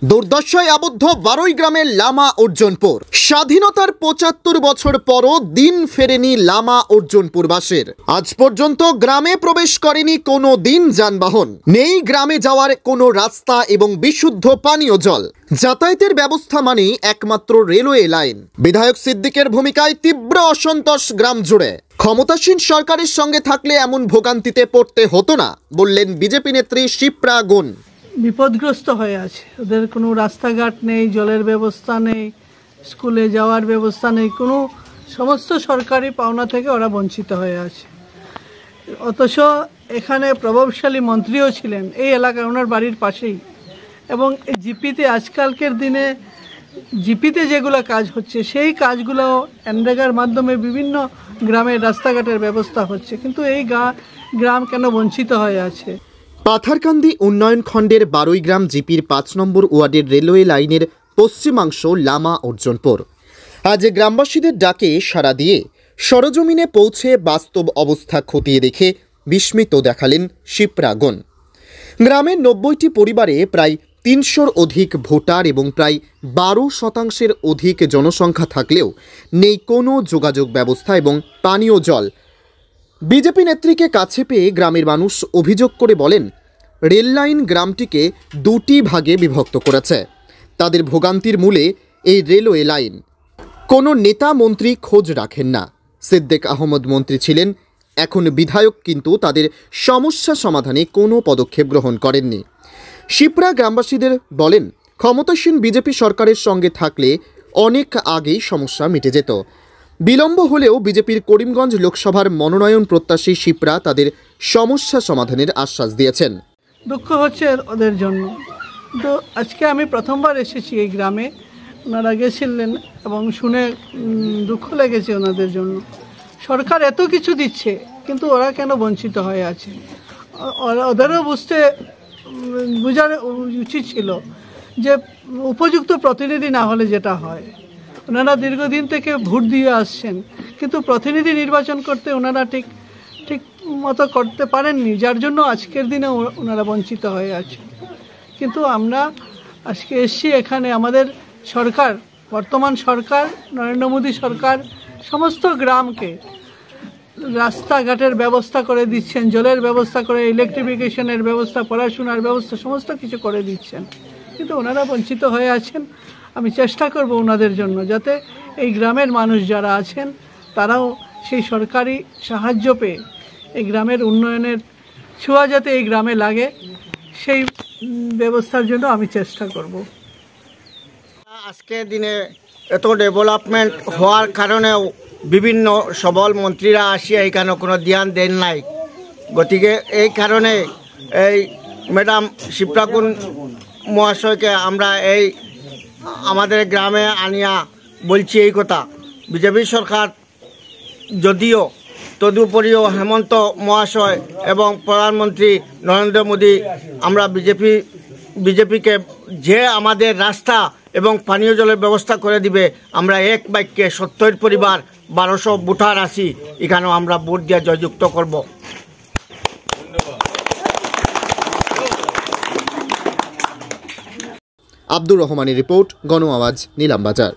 দুর্দশায় আবদ্ধ বারোই গ্রামের লামা অর্জুনপুর। স্বাধীনতার ৭৫ বছর পরও দিন ফেরেনি লামা অর্জুনপুরবাসীর। আজ পর্যন্ত গ্রামে প্রবেশ করেনি কোনো দিন যানবাহন, নেই গ্রামে যাওয়ার কোনো রাস্তা এবং বিশুদ্ধ পানীয় জল। যাতায়াতের ব্যবস্থা মানেই একমাত্র রেলওয়ে লাইন। বিধায়ক সিদ্দিকের ভূমিকায় তীব্র অসন্তোষ গ্রাম জুড়ে। ক্ষমতাসীন সরকারের সঙ্গে থাকলে এমন ভোগান্তিতে পড়তে হতো না, বললেন বিজেপি নেত্রী শিপ্রা গুন। বিপদগ্রস্ত হয়ে আছে, ওদের কোনো রাস্তাঘাট নেই, জলের ব্যবস্থা নেই, স্কুলে যাওয়ার ব্যবস্থা নেই, কোনো সমস্ত সরকারি পাওনা থেকে ওরা বঞ্চিত হয়ে আছে। অথচ এখানে প্রভাবশালী মন্ত্রীও ছিলেন এই এলাকায়, ওনার বাড়ির পাশেই। এবং জিপিতে আজকালকের দিনে জিপিতে যেগুলো কাজ হচ্ছে সেই কাজগুলো এনরেগার মাধ্যমে বিভিন্ন গ্রামের রাস্তাঘাটের ব্যবস্থা হচ্ছে, কিন্তু এই গ্রাম কেন বঞ্চিত হয়ে আছে? পাথারকান্দি উন্নয়ন খণ্ডের বারোই গ্রাম জিপির ৫ নম্বর ওয়ার্ডের রেলওয়ে লাইনের পশ্চিমাংশ লামা অর্জুনপুর। আজ গ্রামবাসীদের ডাকে সাড়া দিয়ে সরজমিনে পৌঁছে বাস্তব অবস্থা খতিয়ে দেখে বিস্মিত দেখালেন শিপ্রা গুন। গ্রামের ৯০টি পরিবারে প্রায় ৩০০-র অধিক ভোটার এবং প্রায় ১২% অধিক জনসংখ্যা থাকলেও নেই কোনো যোগাযোগ ব্যবস্থা এবং পানীয় জল। বিজেপি নেত্রীকে কাছে পেয়ে গ্রামের মানুষ অভিযোগ করে বলেন, রেল লাইন গ্রামটিকে দুটি ভাগে বিভক্ত করেছে। তাদের ভোগান্তির মূলে এই রেলওয়ে লাইন। কোনো নেতা মন্ত্রী খোঁজ রাখেন না। সিদ্দিক আহমদ মন্ত্রী ছিলেন, এখন বিধায়ক, কিন্তু তাদের সমস্যা সমাধানে কোনো পদক্ষেপ গ্রহণ করেননি। শিপ্রা গ্রামবাসীদের বলেন, ক্ষমতাসীন বিজেপি সরকারের সঙ্গে থাকলে অনেক আগেই সমস্যা মিটে যেত। বিলম্ব হলেও বিজেপির করিমগঞ্জ লোকসভার মনোনয়ন প্রত্যাশী শিপ্রা তাদের সমস্যা সমাধানের আশ্বাস দিয়েছেন। দুঃখ হচ্ছে ওদের জন্য, তো আজকে আমি প্রথমবার এসেছি এই গ্রামে। ওনারা গেছিলেন এবং শুনে দুঃখ লেগেছে ওনাদের জন্য। সরকার এত কিছু দিচ্ছে, কিন্তু ওরা কেন বঞ্চিত হয়ে আছে? ওদেরও বোঝার উচিত ছিল যে উপযুক্ত প্রতিনিধি না হলে যেটা হয়। ওনারা দীর্ঘদিন থেকে ভোট দিয়ে আসছেন, কিন্তু প্রতিনিধি নির্বাচন করতে ওনারা ঠিক মতো করতে পারেননি, যার জন্য আজকের দিনে ওনারা বঞ্চিত হয়ে আছে। কিন্তু আমরা আজকে এসছি এখানে, আমাদের সরকার, বর্তমান সরকার নরেন্দ্র মোদী সরকার সমস্ত গ্রামকে রাস্তাঘাটের ব্যবস্থা করে দিচ্ছেন, জলের ব্যবস্থা করে, ইলেকট্রিফিকেশনের ব্যবস্থা, পড়াশোনার ব্যবস্থা, সমস্ত কিছু করে দিচ্ছেন, কিন্তু ওনারা বঞ্চিত হয়ে আছেন। আমি চেষ্টা করব ওনাদের জন্য, যাতে এই গ্রামের মানুষ যারা আছেন তারাও সেই সরকারি সাহায্য পেয়ে এই গ্রামের উন্নয়নের ছোঁয়া যাতে এই গ্রামে লাগে, সেই ব্যবস্থার জন্য আমি চেষ্টা করব। আজকের দিনে এত ডেভেলপমেন্ট হওয়ার কারণেও বিভিন্ন সবল মন্ত্রীরা আসিয়া এখানে কোনো ধ্যান দেন নাই। গতিকে এই কারণে এই ম্যাডাম শিপ্রা গুন মহাশয়কে আমরা এই আমাদের গ্রামে আনিয়া বলছি এই কথা। বিজেপি সরকার যদিও, তদুপরিও হেমন্ত মহাশয় এবং প্রধানমন্ত্রী নরেন্দ্র মোদী, আমরা বিজেপিকে যে আমাদের রাস্তা এবং পানীয় জলের ব্যবস্থা করে দিবে, আমরা এক বাক্যে ৭০ পরিবার ১২০০ ভোটার আসি, এখানেও আমরা ভোট দিয়ে জয়যুক্ত করব। আব্দুর রহমানের রিপোর্ট, গণ আওয়াজ, নিলামবাজার।